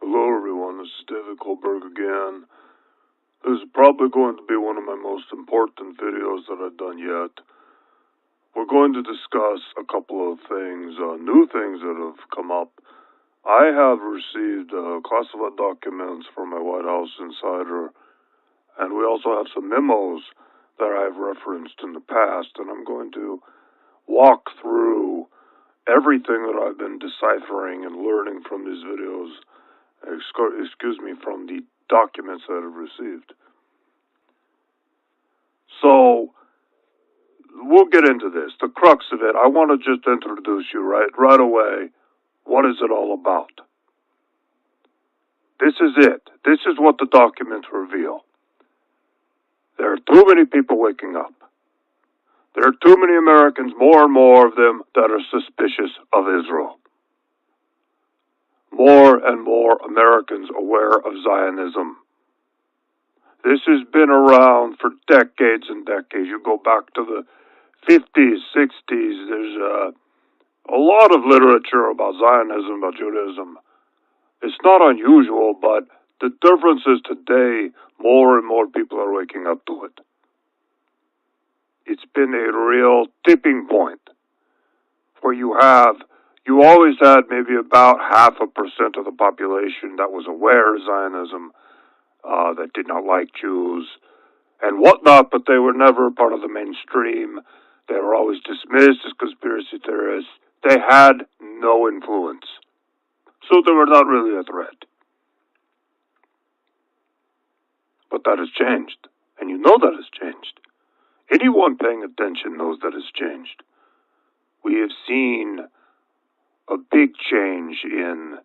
Hello everyone, this is David Goldberg again. This is probably going to be one of my most important videos that I've done yet. We're going to discuss a couple of things, new things that have come up. I have received classified documents from my White House insider, and we also have some memos that I've referenced in the past, and I'm going to walk through everything that I've been deciphering and learning from these videos. From the documents that I've received. So, we'll get into this. The crux of it, I want to just introduce you right away. What is it all about? This is it. This is what the documents reveal. There are too many people waking up. There are too many Americans, more and more of them, that are suspicious of Israel. More and more Americans aware of Zionism. This has been around for decades and decades. You go back to the 50s, 60s, there's a lot of literature about Zionism, about Judaism. It's not unusual, but the difference is today, more and more people are waking up to it. It's been a real tipping point where you always had maybe about 0.5% of the population that was aware of Zionism, that did not like Jews and whatnot, but they were never part of the mainstream. They were always dismissed as conspiracy theorists. They had no influence. So they were not really a threat. But that has changed. And you know that has changed. Anyone paying attention knows that has changed. We have seen a big change in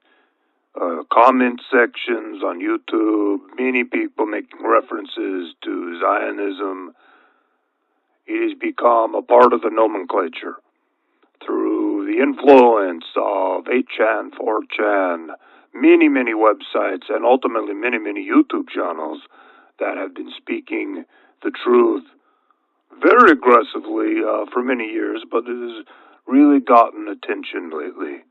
comment sections on YouTube, many people making references to Zionism. It has become a part of the nomenclature through the influence of 8chan, 4chan, many websites, and ultimately many YouTube channels that have been speaking the truth very aggressively for many years, but it has really gotten attention lately.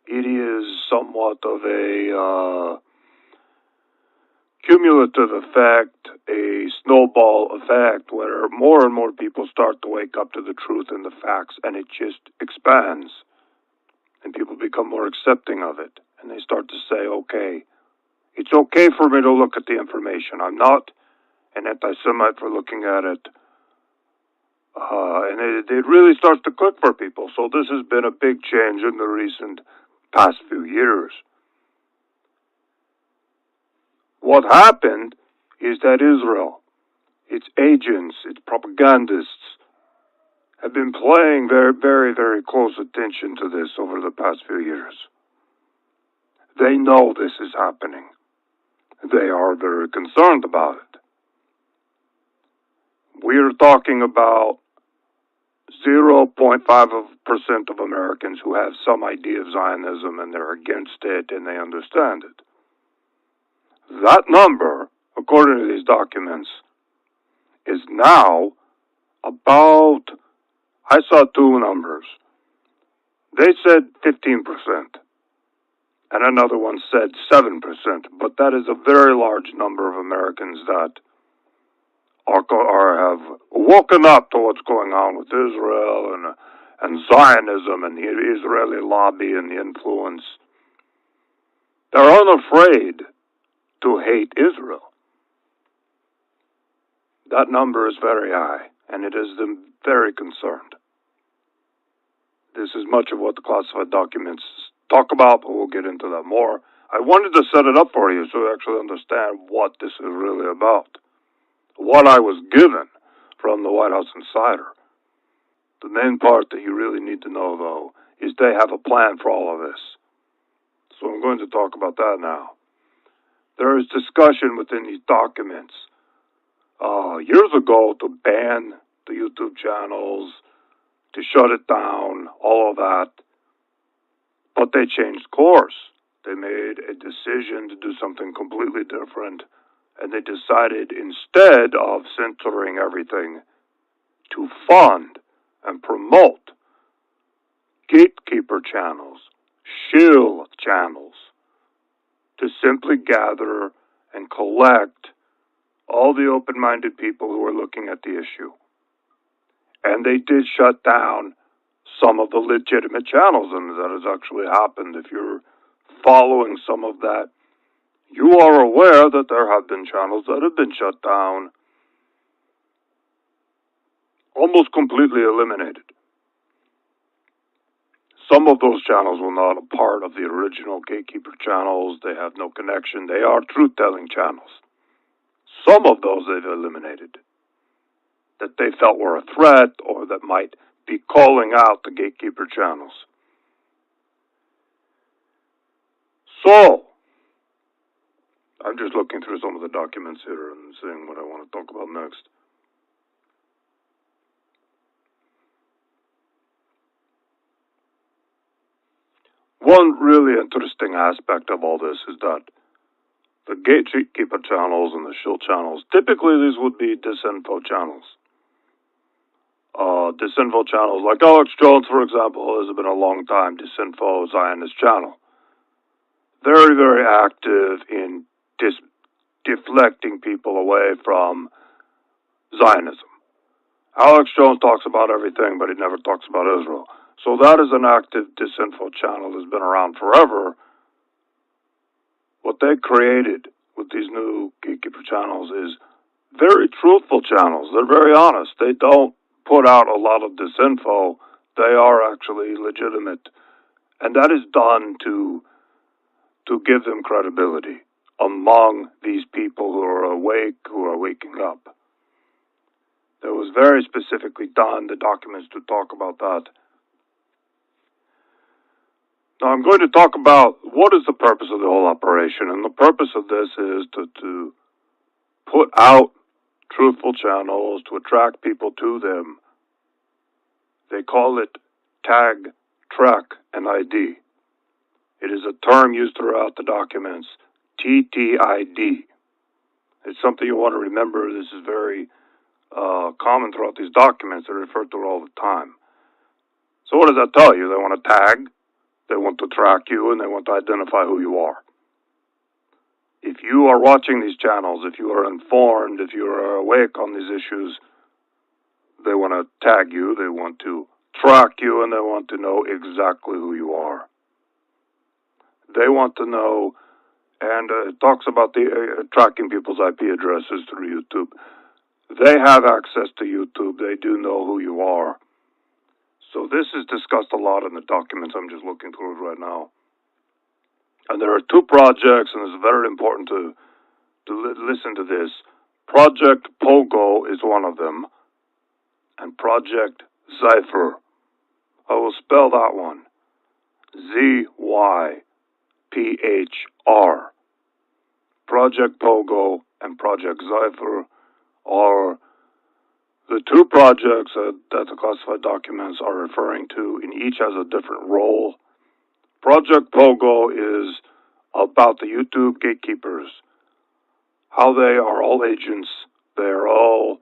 It is somewhat of a cumulative effect, a snowball effect, where more and more people start to wake up to the truth and the facts, and it just expands. And people become more accepting of it. And they start to say, okay, it's okay for me to look at the information. I'm not an anti-Semite for looking at it. And it really starts to click for people. So this has been a big change in the recent past few years. What happened is that Israel, its agents, its propagandists, have been paying very close attention to this over the past few years. They know this is happening. They are very concerned about it. We are talking about 0.5% of Americans who have some idea of Zionism and they're against it and they understand it. That number, according to these documents, is now about, I saw two numbers. They said 15%, and another one said 7%, but that is a very large number of Americans that have woken up to what's going on with Israel and Zionism and the Israeli lobby and the influence. They're unafraid to hate Israel. That number is very high, and it has them very concerned. This is much of what the classified documents talk about, but we'll get into that more. I wanted to set it up for you so you actually understand what this is really about. What I was given from the White House insider. The main part that you really need to know, though, is they have a plan for all of this. So I'm going to talk about that now. There is discussion within these documents years ago to ban the YouTube channels, to shut it down, all of that. But they changed course. They made a decision to do something completely different. And they decided, instead of censoring everything, to fund and promote gatekeeper channels, shill channels, to simply gather and collect all the open-minded people who are looking at the issue. And they did shut down some of the legitimate channels, and that has actually happened. If you're following some of that, you are aware that there have been channels that have been shut down, almost completely eliminated. Some of those channels were not a part of the original Gatekeeper channels. They have no connection. They are truth-telling channels. Some of those they've eliminated that they felt were a threat or that might be calling out the Gatekeeper channels. So, I'm just looking through some of the documents here and seeing what I want to talk about next. One really interesting aspect of all this is that the Gatekeeper channels and the shield channels, typically these would be disinfo channels. Disinfo channels like Alex Jones, for example, has been a long time disinfo Zionist channel. Very, very active in deflecting people away from Zionism. Alex Jones talks about everything, but he never talks about Israel. So that is an active disinfo channel that's been around forever. What they created with these new Gatekeeper channels is very truthful channels. They're very honest. They don't put out a lot of disinfo. They are actually legitimate. And that is done to give them credibility among these people who are awake, who are waking up. That was very specifically done, the documents to talk about that. Now I'm going to talk about what is the purpose of the whole operation, and the purpose of this is to put out truthful channels, to attract people to them. They call it tag, track, and ID. It is a term used throughout the documents, TTID. It's something you want to remember. This is very common throughout these documents. They're referred to it all the time. So what does that tell you? They want to tag, they want to track you, and they want to identify who you are. If you are watching these channels, if you are informed, if you are awake on these issues, they want to tag you, they want to track you, and they want to know exactly who you are. They want to know, and it talks about the tracking people's IP addresses through YouTube. They have access to YouTube. They do know who you are. So this is discussed a lot in the documents. I'm just looking through it right now. And there are two projects, and it's very important to listen to this. Project Pogo is one of them, and Project Zyphr. I will spell that one. Zyphr. Project Pogo and Project Zyphr are the two projects that the classified documents are referring to, and each has a different role. Project Pogo is about the YouTube gatekeepers, how they are all agents. They are all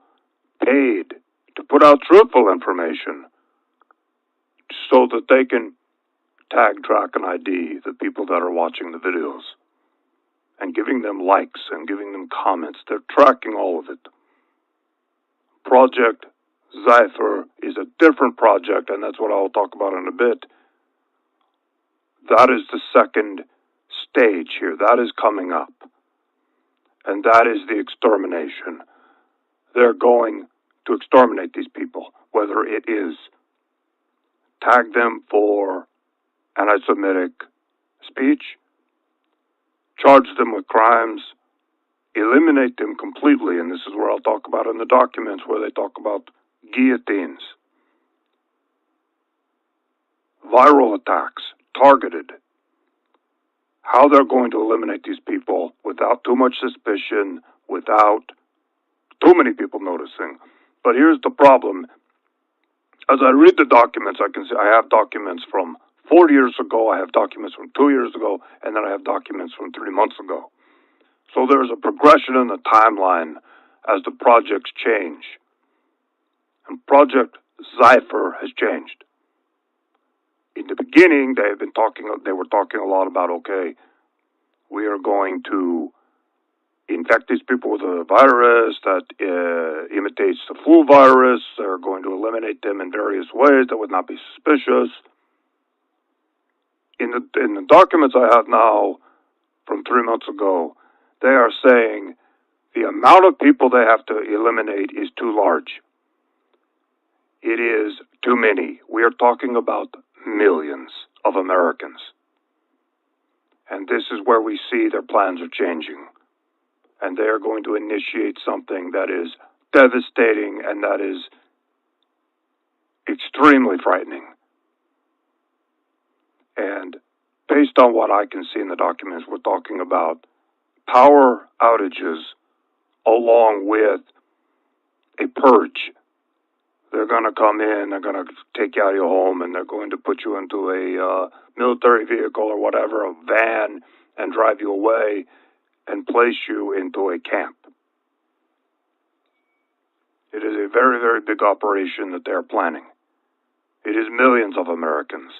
paid to put out truthful information so that they can tag, track, and ID the people that are watching the videos and giving them likes and giving them comments. They're tracking all of it. Project Zyphr is a different project, and that's what I'll talk about in a bit. That is the second stage here. That is coming up. And that is the extermination. They're going to exterminate these people, whether it is tag them for anti-Semitic speech, charge them with crimes, eliminate them completely, and this is where I'll talk about in the documents where they talk about guillotines, viral attacks, targeted, how they're going to eliminate these people without too much suspicion, without too many people noticing. But here's the problem. As I read the documents, I can see I have documents from 4 years ago, I have documents from 2 years ago, and then I have documents from 3 months ago. So there's a progression in the timeline as the projects change. And Project Zyphr has changed. In the beginning, they were talking a lot about, okay, We are going to infect these people with a virus that imitates the flu virus. They're going to eliminate them in various ways that would not be suspicious. In the documents I have now from 3 months ago, they are saying the amount of people they have to eliminate is too large. It is too many. We are talking about millions of Americans. And this is where we see their plans are changing. And they are going to initiate something that is devastating and that is extremely frightening. And based on what I can see in the documents, we're talking about power outages along with a purge. They're going to come in, they're going to take you out of your home, and they're going to put you into a military vehicle or whatever, a van, and drive you away and place you into a camp. It is a very, very big operation that they're planning. It is millions of Americans.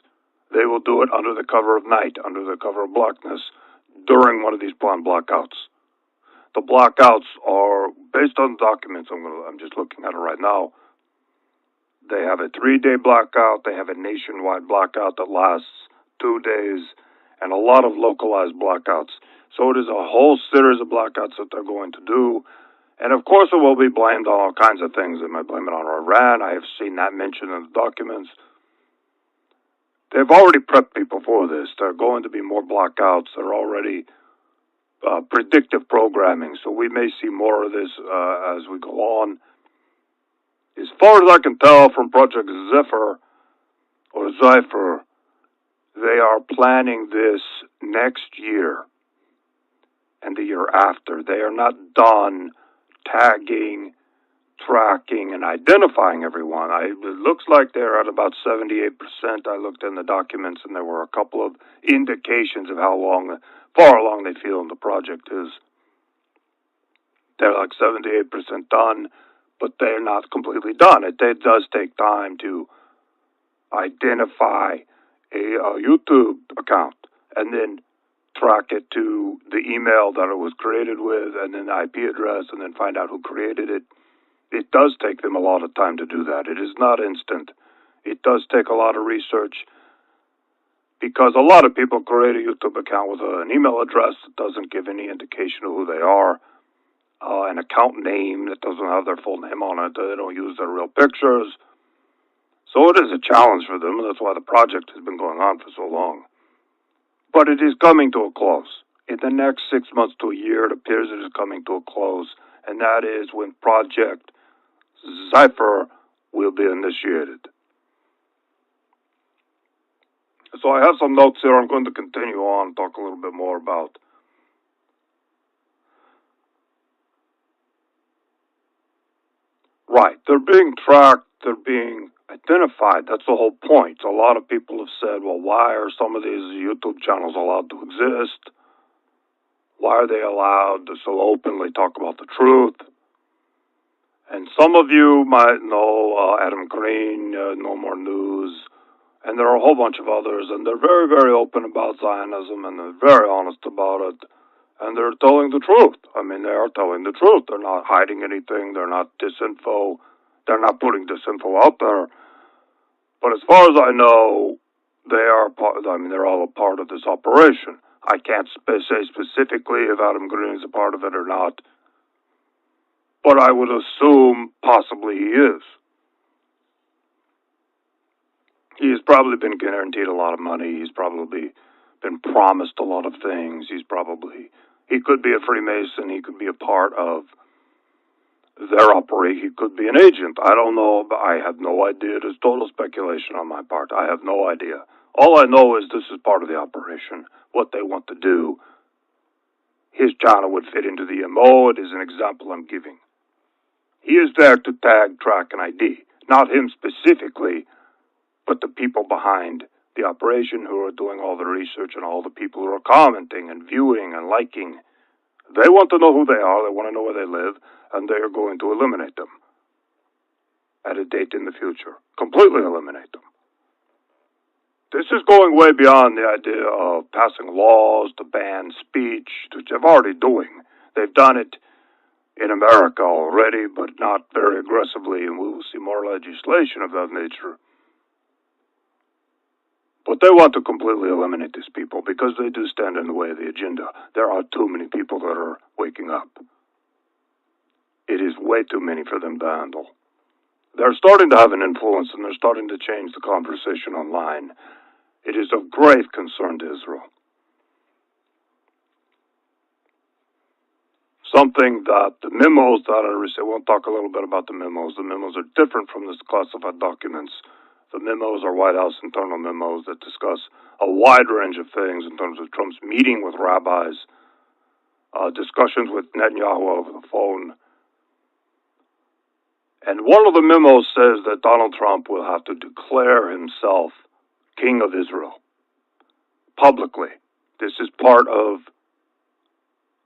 They will do it under the cover of night, under the cover of blackness, during one of these planned blackouts. The blackouts are, based on documents, I'm just looking at it right now, they have a 3-day blackout, they have a nationwide blackout that lasts 2 days, and a lot of localized blackouts. So it is a whole series of blackouts that they're going to do. And of course it will be blamed on all kinds of things. They might blame it on Iran. I have seen that mentioned in the documents. They've already prepped people for this. There are going to be more blackouts. They're already predictive programming. So we may see more of this as we go on. As far as I can tell from Project Zyphr, or Zyphr, they are planning this next year and the year after. They are not done tagging, tracking, and identifying everyone. It looks like they're at about 78%. I looked in the documents, and there were a couple of indications of how far along they feel in the project is. They're like 78% done, but they're not completely done. It does take time to identify a YouTube account and then track it to the email that it was created with and then the IP address and then find out who created it. It does take them a lot of time to do that. It is not instant. It does take a lot of research because a lot of people create a YouTube account with an email address that doesn't give any indication of who they are, an account name that doesn't have their full name on it. They don't use their real pictures. So it is a challenge for them, and that's why the project has been going on for so long. But it is coming to a close. In the next 6 months to a year, it appears it is coming to a close, and that is when Project Zyphr will be initiated. So I have some notes here. I'm going to continue on and talk a little bit more about. Right, they're being tracked, they're being identified. That's the whole point. A lot of people have said, well, why are some of these YouTube channels allowed to exist? Why are they allowed to so openly talk about the truth? And some of you might know Adam Green, No More News, and there are a whole bunch of others, and they're very, very open about Zionism, and they're very honest about it, and they're telling the truth. I mean, they are telling the truth. They're not hiding anything. They're not disinfo. They're not putting disinfo out there. But as far as I know, they're all a part of this operation. I can't say specifically if Adam Green is a part of it or not, but I would assume possibly he is. He has probably been guaranteed a lot of money. He's probably been promised a lot of things. He could be a Freemason. He could be a part of their operation. He could be an agent. I don't know. But I have no idea. It is total speculation on my part. I have no idea. All I know is this is part of the operation, what they want to do. His channel would fit into the MO. It is an example I'm giving. He is there to tag, track, and ID. Not him specifically, but the people behind the operation who are doing all the research and all the people who are commenting and viewing and liking. They want to know who they are. They want to know where they live, and they are going to eliminate them at a date in the future. Completely eliminate them. This is going way beyond the idea of passing laws to ban speech, which they're already doing. They've done it in America already, but not very aggressively, and we will see more legislation of that nature. But they want to completely eliminate these people because they do stand in the way of the agenda. There are too many people that are waking up. It is way too many for them to handle. They're starting to have an influence, and they're starting to change the conversation online. It is of grave concern to Israel. Something that the memos that I received, we'll talk a little bit about the memos. The memos are different from the classified documents. The memos are White House internal memos that discuss a wide range of things in terms of Trump's meeting with rabbis, discussions with Netanyahu over the phone. And one of the memos says that Donald Trump will have to declare himself King of Israel publicly. This is part of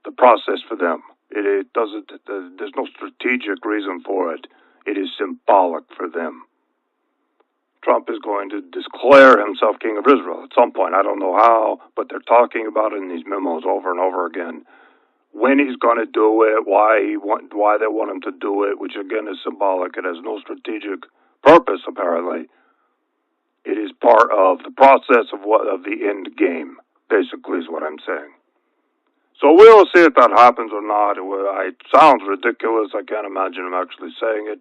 the process for them. It doesn't. There's no strategic reason for it. It is symbolic for them. Trump is going to declare himself King of Israel at some point. I don't know how, but they're talking about it in these memos over and over again. When he's going to do it, why they want him to do it, which again is symbolic. It has no strategic purpose, apparently. It is part of the process of the end game, basically, is what I'm saying. So we will see if that happens or not. It sounds ridiculous. I can't imagine him actually saying it.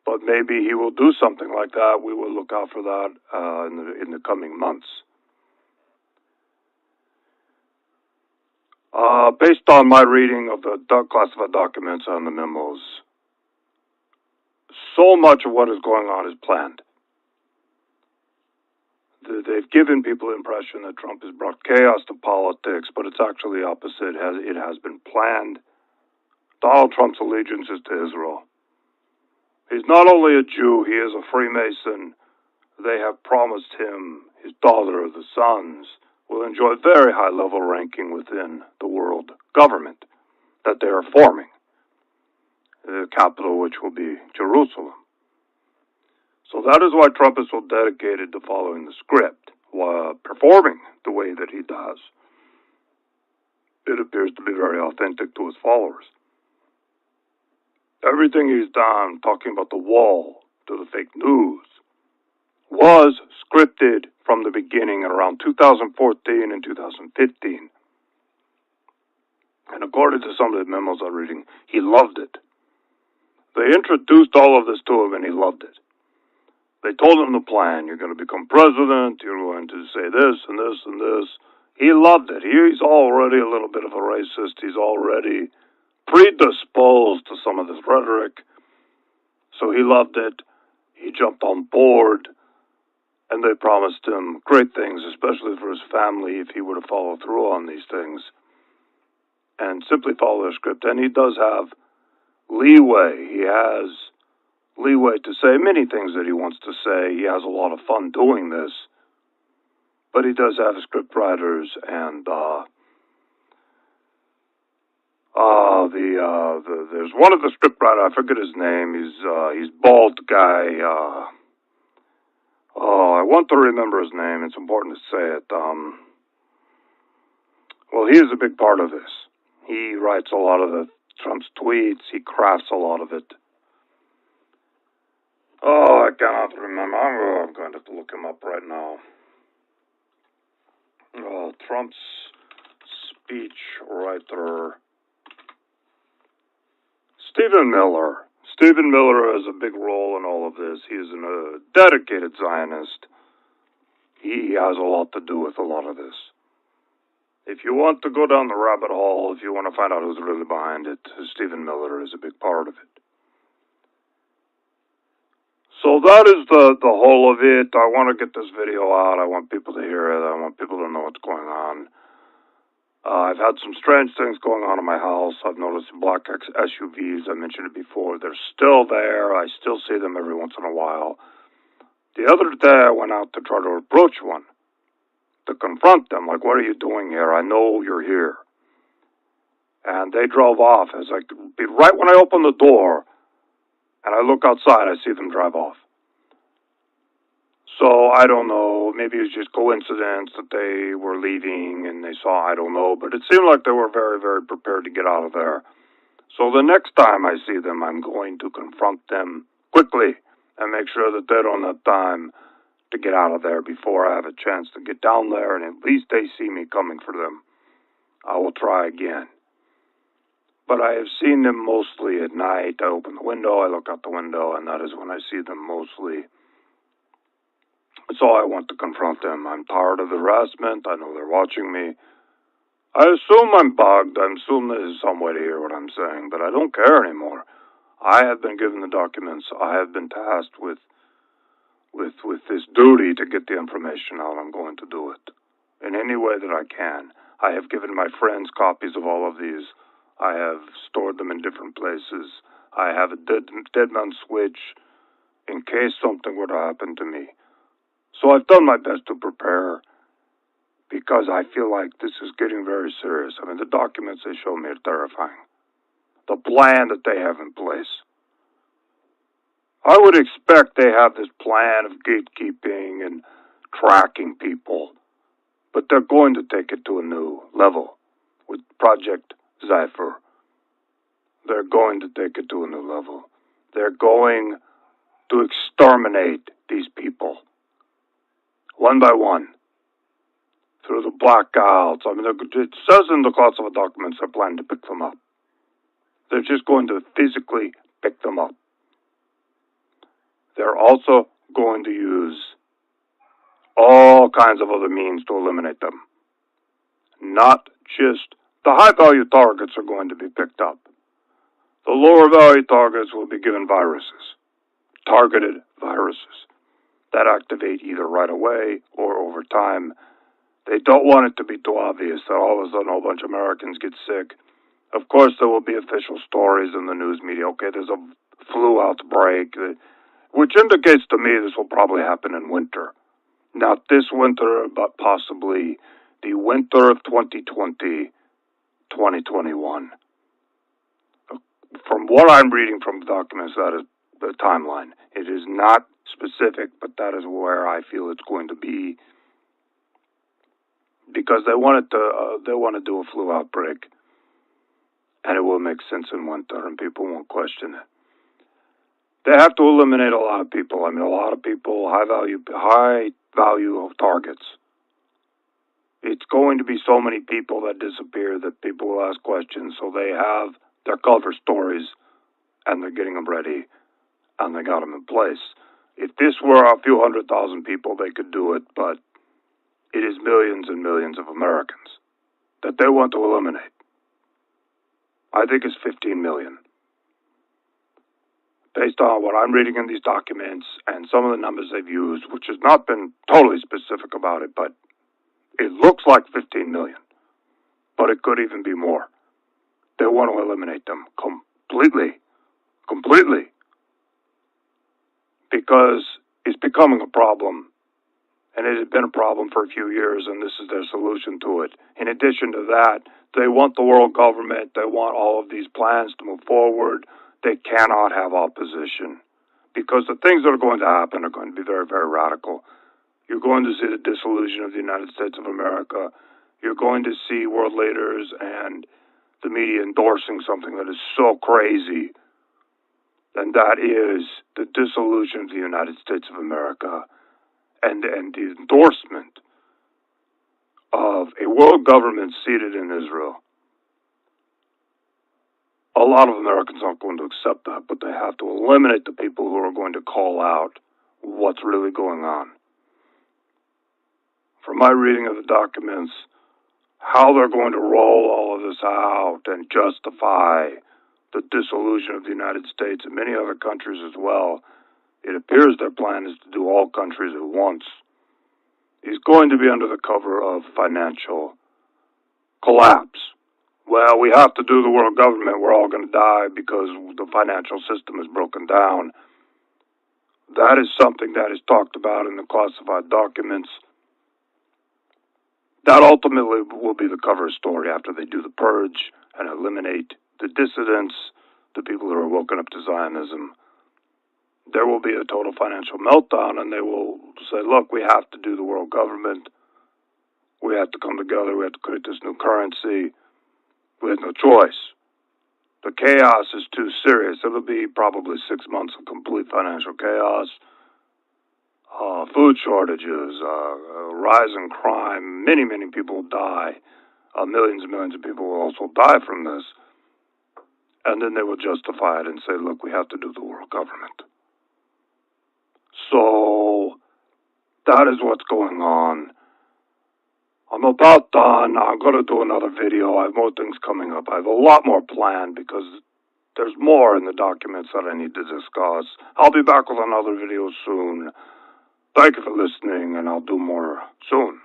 But maybe he will do something like that. We will look out for that in the coming months. Based on my reading of the classified documents and the memos, so much of what is going on is planned. They've given people the impression that Trump has brought chaos to politics, but it's actually the opposite. It has been planned. Donald Trump's allegiance is to Israel. He's not only a Jew, he is a Freemason. They have promised him, his daughter, the sons, will enjoy very high-level ranking within the world government that they are forming, the capital which will be Jerusalem. So that is why Trump is so dedicated to following the script, while performing the way that he does. It appears to be very authentic to his followers. Everything he's done, talking about the wall to the fake news, was scripted from the beginning at around 2014 and 2015. And according to some of the memos I'm reading, he loved it. They introduced all of this to him and he loved it. They told him the plan. You're going to become president. You're going to say this and this and this. He loved it. He's already a little bit of a racist. He's already predisposed to some of this rhetoric. So he loved it. He jumped on board. And they promised him great things, especially for his family, if he were to follow through on these things and simply follow their script. And he does have leeway. He has leeway to say many things that he wants to say. He has a lot of fun doing this. But he does have script writers, and there's one of the script writers, I forget his name. He's bald guy. I want to remember his name. It's important to say it. Well, he is a big part of this. He writes a lot of Trump's tweets. He crafts a lot of it. I cannot remember. I'm going to have to look him up right now. Trump's speech writer, Stephen Miller. Stephen Miller has a big role in all of this. He is a dedicated Zionist. He has a lot to do with a lot of this. If you want to go down the rabbit hole, if you want to find out who's really behind it, Stephen Miller is a big part of it. So that is the whole of it. I want to get this video out. I want people to hear it. I want people to know what's going on. I've had some strange things going on in my house. I've noticed black SUVs. I mentioned it before. They're still there. I still see them every once in a while. The other day, I went out to try to approach one, to confront them. Like, what are you doing here? I know you're here. And they drove off. As right when I opened the door, and I look outside, I see them drive off. So I don't know, maybe it was just coincidence that they were leaving and they saw, I don't know, but it seemed like they were very, very prepared to get out of there. So the next time I see them, I'm going to confront them quickly and make sure that they don't have time to get out of there before I have a chance to get down there, and at least they see me coming for them. I will try again. But I have seen them mostly at night. I open the window, I look out the window, and that is when I see them mostly. So I want to confront them. I'm tired of the harassment. I know they're watching me. I assume I'm bugged. I assume there's some way to hear what I'm saying, but I don't care anymore. I have been given the documents. I have been tasked with this duty to get the information out. I'm going to do it in any way that I can. I have given my friends copies of all of these. I have stored them in different places. I have a dead man switch in case something were to happen to me. So I've done my best to prepare because I feel like this is getting very serious. I mean, the documents they show me are terrifying. The plan that they have in place. I would expect they have this plan of gatekeeping and tracking people, but they're going to take it to a new level with Project Zyphr. They're going to take it to a new level. They're going to exterminate these people, one by one, through the blackouts. I mean, it says in the classified documents they're planning to pick them up. They're just going to physically pick them up. They're also going to use all kinds of other means to eliminate them. Not just the high-value targets are going to be picked up. The lower-value targets will be given viruses, targeted viruses, that activate either right away or over time. They don't want it to be too obvious that all of a sudden a whole bunch of Americans get sick. Of course, there will be official stories in the news media. Okay, there's a flu outbreak, which indicates to me this will probably happen in winter. Not this winter, but possibly the winter of 2020, 2021. From what I'm reading from the documents, that is the timeline. It is not specific, but that is where I feel it's going to be, because they want to do a flu outbreak, and it will make sense in winter, and people won't question it. They have to eliminate a lot of people. I mean, a lot of people, high value of targets. It's going to be so many people that disappear that people will ask questions, so they have their cover stories, and they're getting them ready, and they got them in place. If this were a few 100,000 people, they could do it, but it is millions and millions of Americans that they want to eliminate. I think it's 15 million. Based on what I'm reading in these documents and some of the numbers they've used, which has not been totally specific about it, but it looks like 15 million. But it could even be more. They want to eliminate them completely. Completely. Because it's becoming a problem. And it has been a problem for a few years, and this is their solution to it. In addition to that, they want the world government, they want all of these plans to move forward. They cannot have opposition, because the things that are going to happen are going to be very, very radical. You're going to see the dissolution of the United States of America. You're going to see world leaders and the media endorsing something that is so crazy, and that is the dissolution of the United States of America and the endorsement of a world government seated in Israel. A lot of Americans aren't going to accept that, but they have to eliminate the people who are going to call out what's really going on. From my reading of the documents, how they're going to roll all of this out and justify the dissolution of the United States and many other countries as well, it appears their plan is to do all countries at once. Is going to be under the cover of financial collapse. Well, we have to do the world government. We're all going to die because the financial system is broken down. That is something that is talked about in the classified documents. That ultimately will be the cover story after they do the purge and eliminate the dissidents, the people who are woken up to Zionism. there will be a total financial meltdown, and they will say, look, we have to do the world government. We have to come together. We have to create this new currency. We have no choice. The chaos is too serious. It'll be probably 6 months of complete financial chaos, food shortages, rise in crime. Many, many people die. Millions and millions of people will also die from this. And then they will justify it and say, look, we have to do the world government. So that is what's going on. I'm about done. I'm going to do another video. I have more things coming up. I have a lot more planned because there's more in the documents that I need to discuss. I'll be back with another video soon. Thank you for listening, and I'll do more soon.